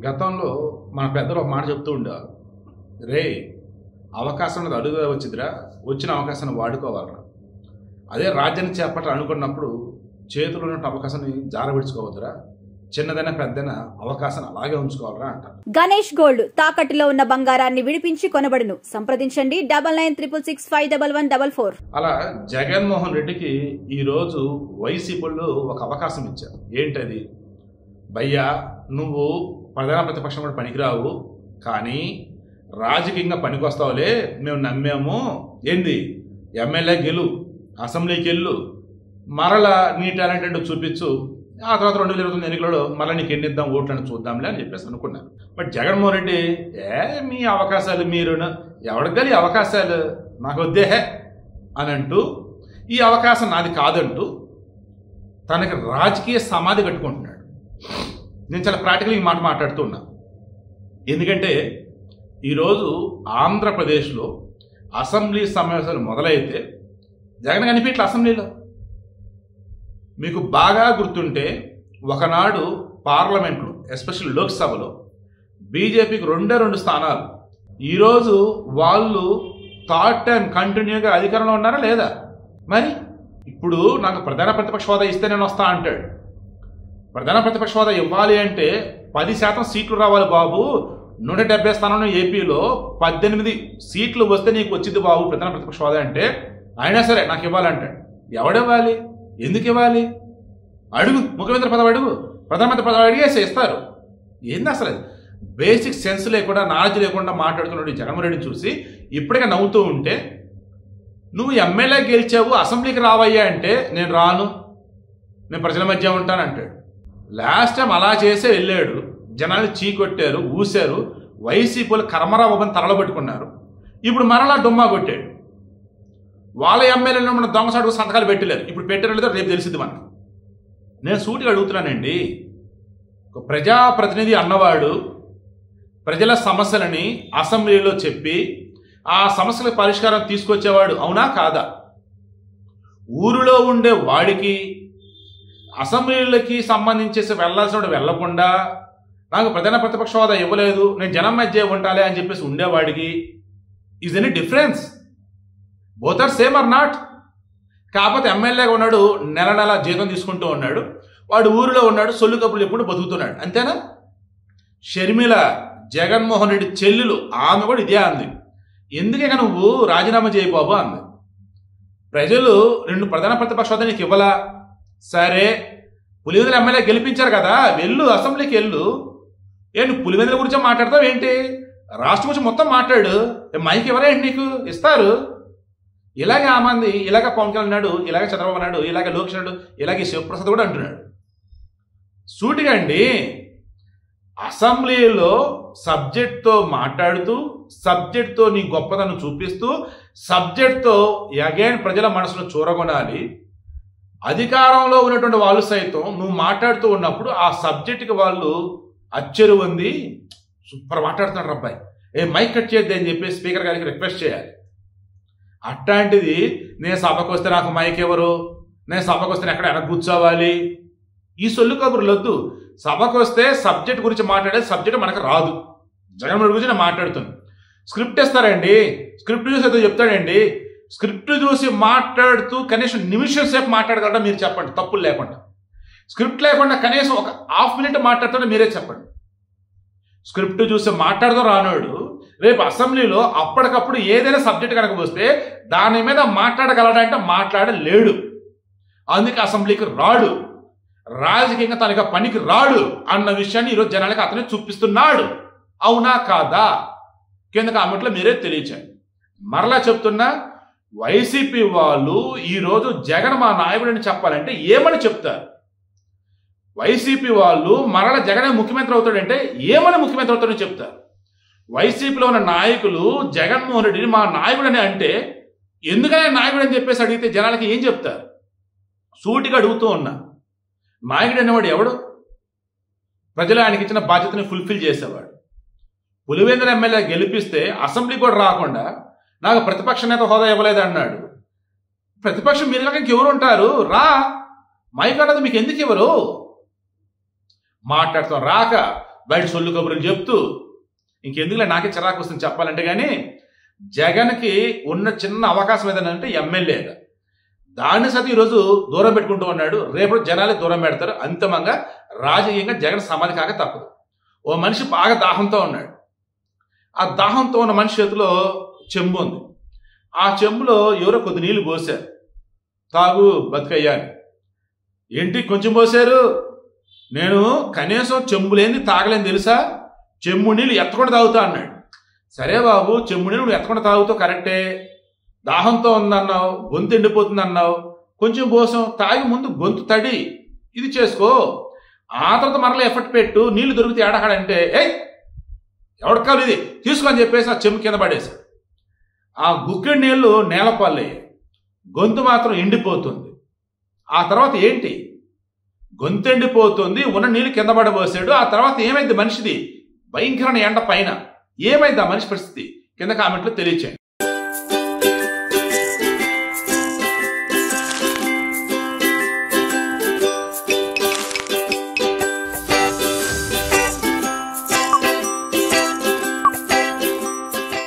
గతంలో మన పెద్దలు ఒక మాట చెప్తూ ఉండేవారు. రే అవకాశం అనేది అడుగుగా వచ్చిందిరా, వచ్చిన అవకాశాన్ని వాడుకోవాలరా. అదే రాజ్యాన్ని చేపట్టాలి అనుకున్నప్పుడు చేతులు ఉన్న అవకాశాన్ని జారవిడుచుకోవద్దురా, చిన్నదైనా పెద్దైనా అవకాశాన్ని అలాగే ఉంచుకోవాలరా అంటారు. గణేష్ గోల్డ్ తాకట్టులో ఉన్న బంగారాన్ని విడిపించి కొనబడును. సంప్రదించండి 9966611144. అలా జగన్మోహన్ రెడ్డికి ఈరోజు వైసీపీలో ఒక అవకాశం ఇచ్చారు. ఏంటది? భయ్యా నువ్వు ప్రధాన ప్రతిపక్షం కూడా పనికిరావు, కానీ రాజకీయంగా పనికొస్తావులే, మేము నమ్మాము. ఏంది? ఎమ్మెల్యే గెలు, అసెంబ్లీకి వెళ్ళు, మరలా నీ టాలెంట్ ఏంటో చూపించు, ఆ తర్వాత 2029 ఎన్నికలలో మళ్ళీ నీకు ఎన్ని ఇద్దాం ఓట్లను చూద్దాంలే అని చెప్పేసి అనుకున్నారు. బట్ జగన్మోహన్ రెడ్డి మీ అవకాశాలు మీరు ఎవడికలి అవకాశాలు నాకు వద్దే అని అంటూ, ఈ అవకాశం నాది కాదంటూ తనకి రాజకీయ సమాధి కట్టుకుంటున్నాడు. నేను చాలా ప్రాక్టికల్ ఈ మాట మాట్లాడుతూ ఉన్నా. ఎందుకంటే ఈరోజు ఆంధ్రప్రదేశ్లో అసెంబ్లీ సమావేశాలు మొదలైతే జగన్ కనిపించట్ల అసెంబ్లీలో. మీకు బాగా గుర్తుంటే ఒకనాడు పార్లమెంట్లో, ఎస్పెషల్ లోక్సభలో బీజేపీకి 2 స్థానాలు. ఈరోజు వాళ్ళు థర్డ్ టైం కంటిన్యూగా అధికారంలో ఉన్నారా లేదా? మరి ఇప్పుడు నాకు ప్రధాన ప్రతిపక్ష హోదా ఇస్తే నేను వస్తా అంటాడు. ప్రధాన ప్రతిపక్ష హోదా ఇవ్వాలి అంటే 10% సీట్లు రావాలి బాబు. 170 స్థానంలో ఏపీలో 18 సీట్లు వస్తే నీకు వచ్చింది బాబు ప్రధాన ప్రతిపక్ష హోదా అంటే, అయినా సరే నాకు ఇవ్వాలంటాడు. ఎవడివ్వాలి? ఎందుకు ఇవ్వాలి? అడుగు, ముఖ్యమంత్రి పదవి అడుగు, ప్రధానమంత్రి పదవి అడిగేసి ఇస్తారు. ఏంది అసలు? బేసిక్ సెన్స్ లేకుండా, నాలెడ్జ్ లేకుండా మాట్లాడుతున్నాడు జగన్మోహన్ రెడ్డిని చూసి ఇప్పటికే నవ్వుతూ ఉంటే, నువ్వు ఎమ్మెల్యే గెలిచావు అసెంబ్లీకి రావయ్యా అంటే నేను రాను, నేను ప్రజల మధ్య ఉంటాను అంటాడు. లాస్ట్ టైం అలా చేసే వెళ్ళాడు, జనాలు చీకొట్టారు, ఊశారు, వైసీపీలు కర్మరాబాబుని తరలబెట్టుకున్నారు. ఇప్పుడు మరలా డుమ్మా కొట్టాడు. వాళ్ళ ఎమ్మెల్యేలు మన దొంగసాడు సంతకాలు పెట్టలేరు. ఇప్పుడు పెట్టలేదో రేపు తెలిసింది మనకు. నేను సూటిగా అడుగుతున్నానండి, ఒక ప్రజాప్రతినిధి అన్నవాడు ప్రజల సమస్యలని అసెంబ్లీలో చెప్పి ఆ సమస్యల పరిష్కారం తీసుకొచ్చేవాడు అవునా కాదా? ఊరిలో ఉండే వాడికి అసెంబ్లీలకి సంబంధించేసి వెళ్లాల్సిన వెళ్లకుండా, నాకు ప్రధాన ప్రతిపక్ష హోదా ఇవ్వలేదు, నేను జనం మధ్య ఉంటాలే అని చెప్పేసి ఉండేవాడికి is any difference? Both are same or not? కాకపోతే ఎమ్మెల్యేగా ఉన్నాడు, నెల నెల జీతం తీసుకుంటూ ఉన్నాడు, వాడు ఊరిలో ఉన్నాడు, సొల్లు కబుర్లు ఎప్పుడు బతుకుతున్నాడు, అంతేనా? షర్మిల జగన్మోహన్ రెడ్డి చెల్లెలు, ఆమె కూడా ఇదే అంది. ఎందుకే నువ్వు రాజీనామా చేయి బాబు అంది. ప్రజలు 2 ప్రధాన ప్రతిపక్ష హోదా నీకు ఇవ్వలా, సరే పులివెందుల ఎమ్మెల్యే గెలిపించారు కదా, వెళ్ళు అసెంబ్లీకి వెళ్ళు. నువ్వు పులివెందుల గురించి మాట్లాడతావు ఏంటి? రాష్ట్రం గురించి మొత్తం మాట్లాడు. మైక్ ఎవరేంటి నీకు? ఇస్తారు. ఇలాగే ఆమంది, ఇలాగ పవన్ కళ్యాణ్ అన్నాడు, ఇలాగ చంద్రబాబు అన్నాడు, ఇలాగే లోకేష్ అన్నాడు, ఇలాగే శివప్రసాద్ కూడా అంటున్నాడు. సూటిగా అండి, అసెంబ్లీలో సబ్జెక్ట్తో మాట్లాడుతూ, సబ్జెక్ట్తో నీ గొప్పతనం చూపిస్తూ, సబ్జెక్ట్తో అగైన్ ప్రజల మనసును చూరగొనాలి. అధికారంలో ఉన్నటువంటి వాళ్ళు సైతం నువ్వు మాట్లాడుతూ ఉన్నప్పుడు ఆ సబ్జెక్ట్కి వాళ్ళు అచ్చెరు ఉంది, సూపర్ మాట్లాడుతున్నాడు అబ్బాయి, మైక్ కట్ చేయొద్దు అని చెప్పి స్పీకర్ గారికి రిక్వెస్ట్ చేయాలి. అట్లాంటిది నేను సభకు వస్తే నాకు మైక్ ఎవరు, నేను సభకు వస్తే ఎక్కడ వెనక కూర్చోవాలి, ఈ సొల్లు కబుర్లు వద్దు. సభకు వస్తే సబ్జెక్ట్ గురించి మాట్లాడే సబ్జెక్ట్ మనకు రాదు. జగన్మోహన్ గురించి నేను మాట్లాడుతాను. స్క్రిప్ట్ ఇస్తారండి, స్క్రిప్ట్ చూసి ఏదో చెప్తాడండి, స్క్రిప్ట్ చూసి మాట్లాడుతూ కనీసం నిమిషం సేపు మాట్లాడగలరా మీరు చెప్పండి, తప్పులు లేకుండా. స్క్రిప్ట్ లేకుండా కనీసం ఒక ½ మినిట్ మాట్లాడుతుంటే మీరే చెప్పండి. స్క్రిప్ట్ చూసి మాట్లాడదాం రానోడు రేపు అసెంబ్లీలో అప్పటికప్పుడు ఏదైనా సబ్జెక్ట్ కనుక వస్తే దాని మీద మాట్లాడగలడంటే మాట్లాడలేడు. అందుకే అసెంబ్లీకి రాడు, రాజకీయంగా తనకి పనికి రాడు అన్న విషయాన్ని ఈరోజు జనాలకి అతనే చూపిస్తున్నాడు. అవునా కాదా? కింద కామెంట్లో మీరే తెలియచేయండి. మరలా చెప్తున్నా, వైసీపీ వాళ్ళు ఈరోజు జగన్ మా నాయకుడిని చెప్పాలంటే ఏమని చెప్తారు? వైసీపీ వాళ్ళు మరల జగనే ముఖ్యమంత్రి అవుతాడంటే ఏమని ముఖ్యమంత్రి అవుతాడని చెప్తారు. వైసీపీలో ఉన్న నాయకులు జగన్మోహన్ రెడ్డిని మా నాయకుడని అంటే ఎందుకనే నాయకుడు అని చెప్పేసి అడిగితే జనాలకి ఏం చెప్తారు? సూటిగా అడుగుతూ ఉన్నా, నాయకుడు అనేవాడు ఎవడు? ప్రజలు ఆయనకి ఇచ్చిన బాధ్యతని ఫుల్ఫిల్ చేసేవాడు. పులివెందుల ఎమ్మెల్యే గెలిపిస్తే అసెంబ్లీ కూడా రాకుండా నాకు ప్రతిపక్ష నేత హోదా ఇవ్వలేదు అన్నాడు. ప్రతిపక్షం మీరు కాక ఇంకెవరు ఉంటారు? రా, మైక్ అన్నది మీకు ఎందుకు ఇవ్వరు? మాట్లాడతాం రాక బయట సొల్లు కబుర్లు చెప్తూ ఇంకెందుకులే నాకే చిరాకు వస్తుంది చెప్పాలంటే. కానీ జగన్కి ఉన్న చిన్న అవకాశం ఏదైనా అంటే ఎమ్మెల్యేగా దాన్ని సతి ఈరోజు దూరం పెట్టుకుంటూ ఉన్నాడు. రేపు జనాలే దూరం పెడతారు. అంతిమంగా రాజకీయంగా జగన్ సమాధి కాక తప్పదు. ఓ మనిషి బాగా దాహంతో ఉన్నాడు. ఆ దాహంతో ఉన్న మనిషి చేతిలో చెంబు ఉంది. ఆ చెంబులో ఎవరో కొద్ది నీళ్లు పోసారు. తాగు బతికయ్యాను. ఏంటి కొంచెం పోసారు? నేను కనీసం చెంబు లేని తాగలేని తెలుసా? చెంబు నీళ్ళు ఎత్తకుండా తాగుతా అన్నాడు. సరే బాబు, చెంబు నీళ్ళు నువ్వు ఎత్తకుండా తాగుతావు కరెక్టే. దాహంతో ఉందన్నావు, గొంతు ఎండిపోతుంది అన్నావు, కొంచెం పోసం తాగి ముందు గొంతు తడి ఇది చేసుకో, ఆ తర్వాత మరలా ఎఫర్ట్ పెట్టు, నీళ్లు దొరికితే ఏడహాడంటే ఎవరికి కావాలి ఇది తీసుకొని చెప్పేసి ఆ చెంబు కింద పడేశాడు. ఆ గుక్కెడి నీళ్లు నేలపాలయ్యాయి. గొంతు మాత్రం ఎండిపోతుంది. ఆ తర్వాత ఏంటి? గొంతు ఎండిపోతుంది, ఉన్న నీళ్లు కింద పడబోసాడు. ఆ తర్వాత ఏమైంది మనిషిది? భయంకరమైన ఎండ పైన ఏమైంది ఆ మనిషి పరిస్థితి? కింద కామెంట్లో తెలియచేయండి.